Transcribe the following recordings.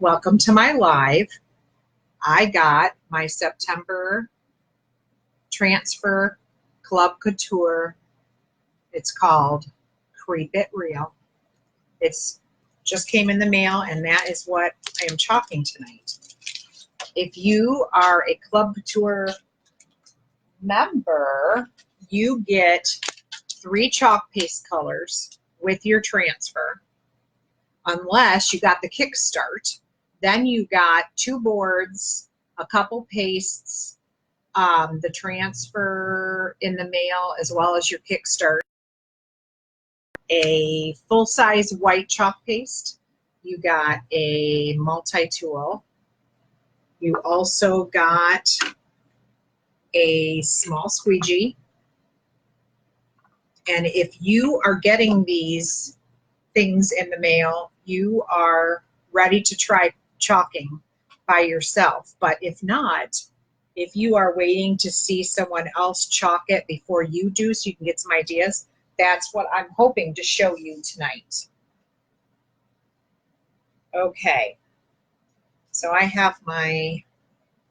Welcome to my live. I got my September transfer Chalk Couture. It's called Creep It Real. It's just came in the mail, and that is what I am chalking tonight. If you are a Chalk Couture member, you get 3 chalk paste colors with your transfer. Unless you got the Kickstart, then you got 2 boards, a couple pastes, the transfer in the mail, as well as your Kickstart, a full-size white chalk paste. You got a multi-tool. You also got a small squeegee. And if you are getting these things in the mail, you are ready to try chalking by yourself. But if not, if you are waiting to see someone else chalk it before you do so you can get some ideas, that's what I'm hoping to show you tonight. Okay, so I have my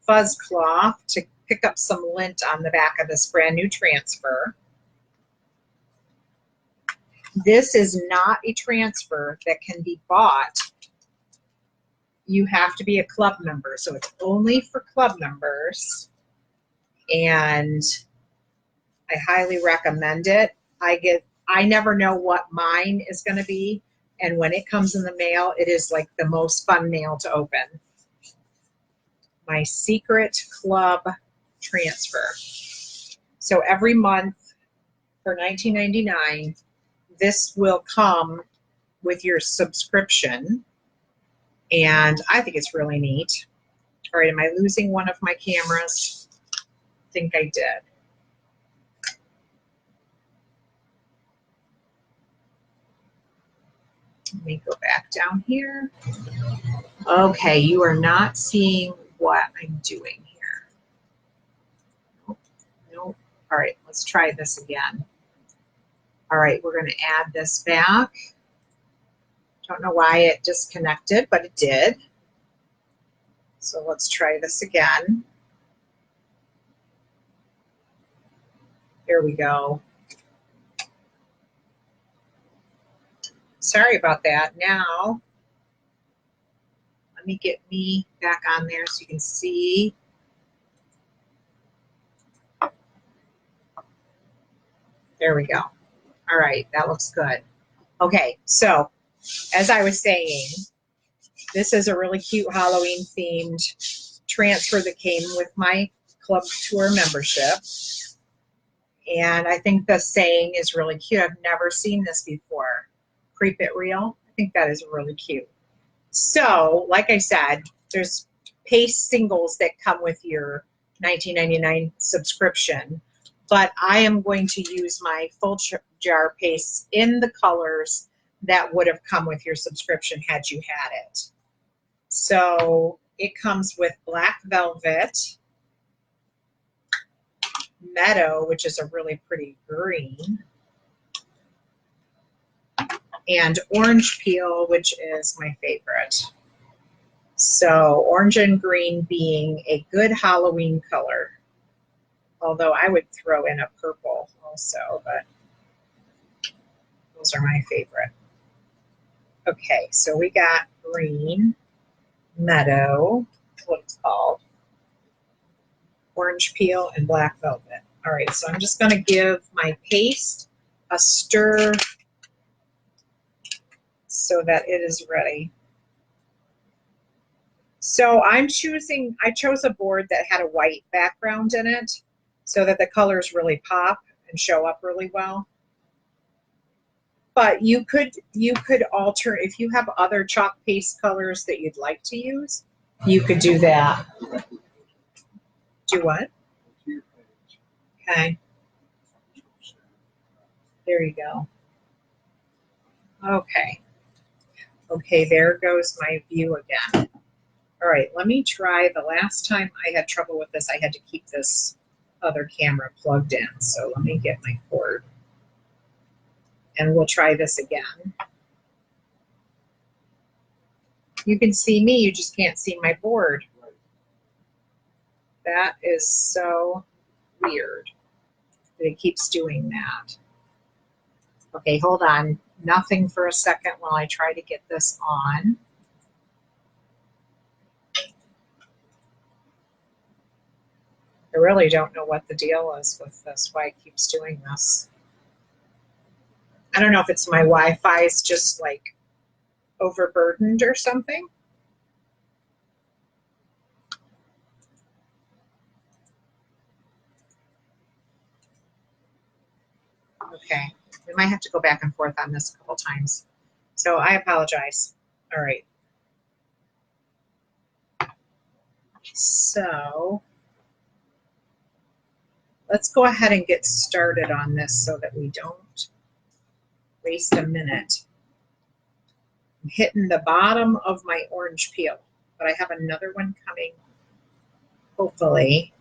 fuzz cloth to pick up some lint on the back of this brand new transfer. This is not a transfer that can be bought. You have to be a club member, so it's only for club members, and I highly recommend it. I never know what mine is going to be, and when it comes in the mail, it is like the most fun mail to open. My secret club transfer. So every month for $19.99, this will come with your subscription, and I think it's really neat. All right, am I losing one of my cameras? I think I did. Let me go back down here. Okay, you are not seeing what I'm doing here. Nope. All right, let's try this again. All right, we're going to add this back. Don't know why it disconnected, but it did. So let's try this again. There we go. Sorry about that. Now, let me get me back on there so you can see. There we go. All right, that looks good. Okay, so as I was saying, this is a really cute Halloween themed transfer that came with my Chalk Couture membership. And I think the saying is really cute. I've never seen this before. Creep it real. I think that is really cute. So, like I said, there's paste singles that come with your $19.99 subscription, but I am going to use my full jar paste in the colors that would have come with your subscription had you had it. So it comes with Black Velvet, Meadow, which is a really pretty green, and Orange Peel, which is my favorite. So orange and green being a good Halloween color, although I would throw in a purple also, but those are my favorite. Okay, so we got green, meadow, what it's called, Orange Peel, and Black Velvet. All right, so I'm just going to give my paste a stir so that it is ready. So I chose a board that had a white background in it so that the colors really pop and show up really well. But you could alter, if you have other chalk paste colors that you'd like to use, you could do that. Do what? Okay. There you go. Okay. Okay, there goes my view again. All right, let me try. The last time I had trouble with this, I had to keep this other camera plugged in. So let me get my cord. And we'll try this again. You can see me, you just can't see my board. That is so weird that it keeps doing that. Okay, hold on. Nothing for a second while I try to get this on. I really don't know what the deal is with this, why it keeps doing this. I don't know if it's my Wi-Fi is just like overburdened or something. Okay, we might have to go back and forth on this a couple times. So I apologize. All right. So let's go ahead and get started on this so that we don't waste a minute. I'm hitting the bottom of my orange peel, but I have another one coming hopefully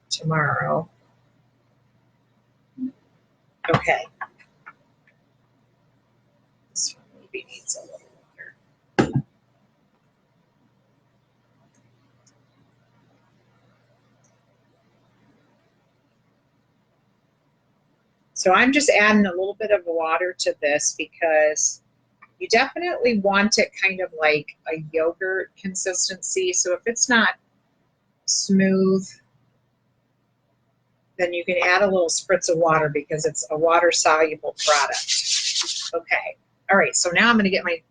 tomorrow. Okay. This one maybe needs a little water. So I'm just adding a little bit of water to this because you definitely want it kind of like a yogurt consistency. So if it's not smooth, then you can add a little spritz of water because it's a water-soluble product. Okay. All right. So now I'm going to get my...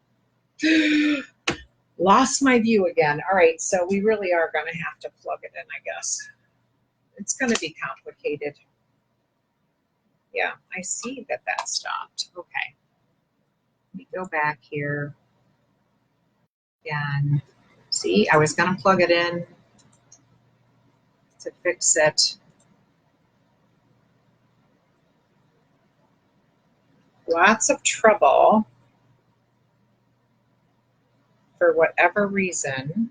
Lost my view again. All right. So we really are going to have to plug it in, I guess. It's going to be complicated. Yeah, I see that that stopped. Okay. Let me go back here. And see, I was going to plug it in to fix it. Lots of trouble for whatever reason.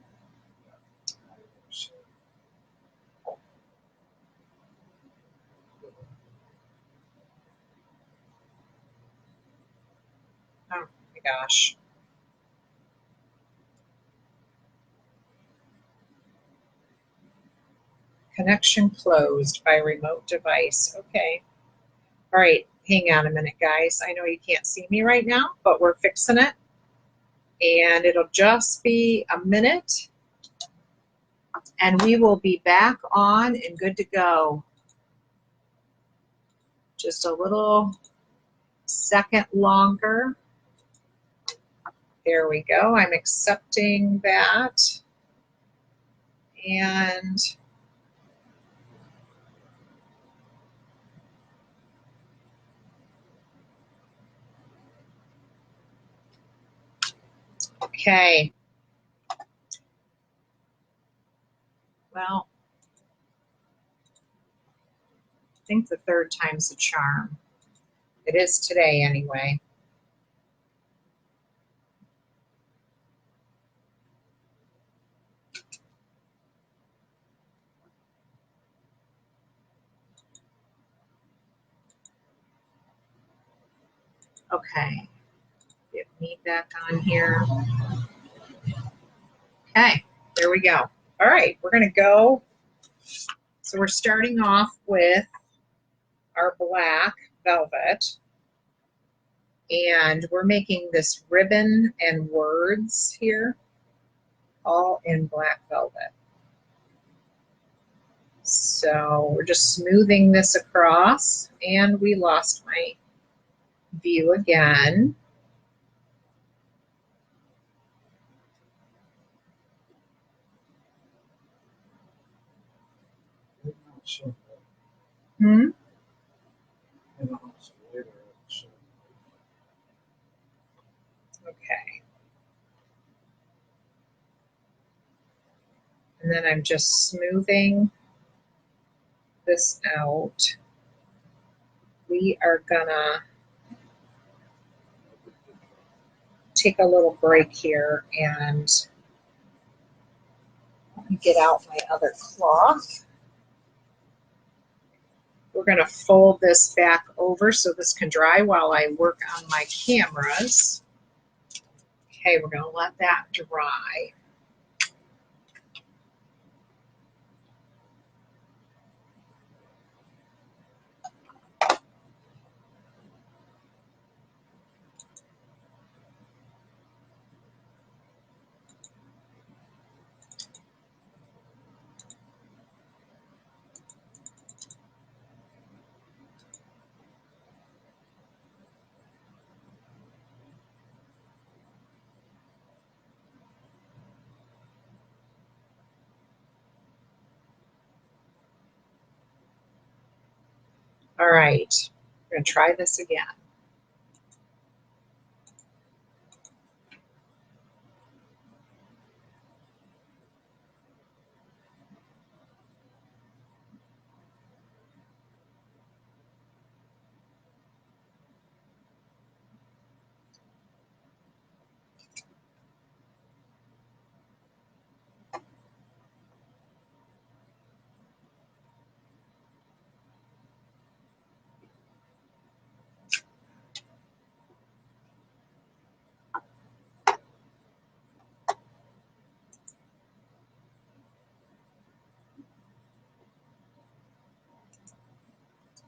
Oh my gosh. Connection closed by remote device. Okay. All right. Hang on a minute, guys. I know you can't see me right now, but we're fixing it. And it'll just be a minute. And we will be back on and good to go. Just a little second longer. There we go. I'm accepting that. And okay. Well, I think the third time's the charm. It is today anyway. Okay. Get me back on here. Okay, there we go. All right, we're going to go. So we're starting off with our black velvet. And we're making this ribbon and words here, all in black velvet. So we're just smoothing this across, and we lost my view again. Hmm? Okay. And then I'm just smoothing this out. We are gonna take a little break here and get out my other cloth. We're going to fold this back over so this can dry while I work on my cameras. Okay, we're going to let that dry. All right, we're going to try this again.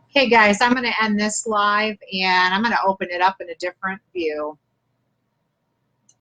Okay, guys, I'm going to end this live and I'm going to open it up in a different view.